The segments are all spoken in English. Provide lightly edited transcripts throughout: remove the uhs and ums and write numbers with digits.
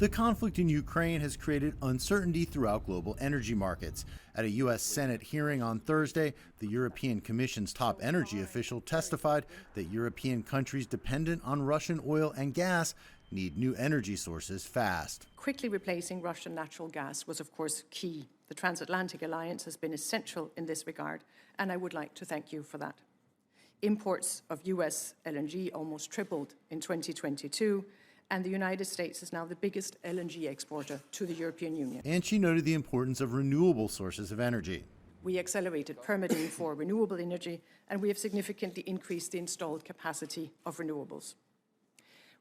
The conflict in Ukraine has created uncertainty throughout global energy markets. At a U.S. Senate hearing on Thursday, the European Commission's top energy official testified that European countries dependent on Russian oil and gas need new energy sources fast. Quickly replacing Russian natural gas was, of course, key. The transatlantic alliance has been essential in this regard, and I would like to thank you for that. Imports of U.S. LNG almost tripled in 2022, and the United States is now the biggest LNG exporter to the European Union. And she noted the importance of renewable sources of energy. We accelerated permitting for renewable energy, and we have significantly increased the installed capacity of renewables.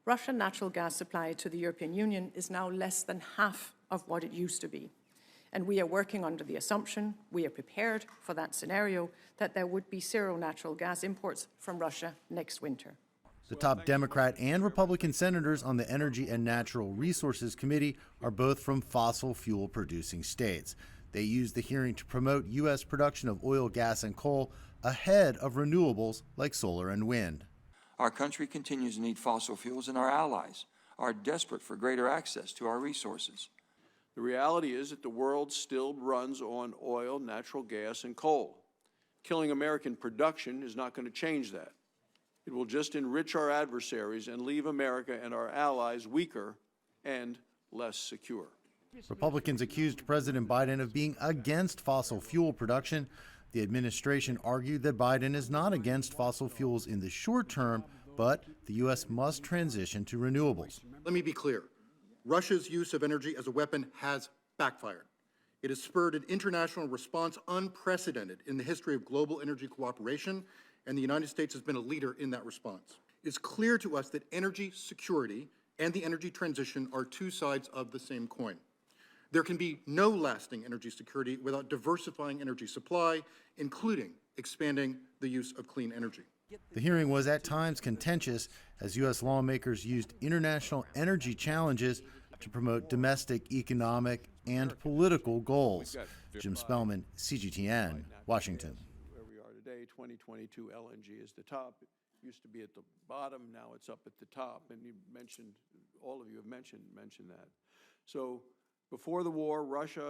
Russian natural gas supply to the European Union is now less than half of what it used to be. And we are working under the assumption, we are prepared for that scenario, that there would be zero natural gas imports from Russia next winter. The top Democrat and Republican senators on the Energy and Natural Resources Committee are both from fossil fuel producing states. They used the hearing to promote U.S. production of oil, gas, and coal ahead of renewables like solar and wind. Our country continues to need fossil fuels, and our allies are desperate for greater access to our resources. The reality is that the world still runs on oil, natural gas, and coal. Killing American production is not going to change that. It will just enrich our adversaries and leave America and our allies weaker and less secure. Republicans accused President Biden of being against fossil fuel production. The administration argued that Biden is not against fossil fuels in the short term, but the U.S. must transition to renewables. Let me be clear. Russia's use of energy as a weapon has backfired. It has spurred an international response unprecedented in the history of global energy cooperation, and the United States has been a leader in that response. It's clear to us that energy security and the energy transition are two sides of the same coin. There can be no lasting energy security without diversifying energy supply, including expanding the use of clean energy. The hearing was at times contentious as U.S. lawmakers used international energy challenges to promote domestic economic and political goals. Jim Spellman, CGTN, Washington. Where we are today, 2022 LNG is the top. It used to be at the bottom, now it's up at the top. And you mentioned, all of you have mentioned that. So before the war, Russia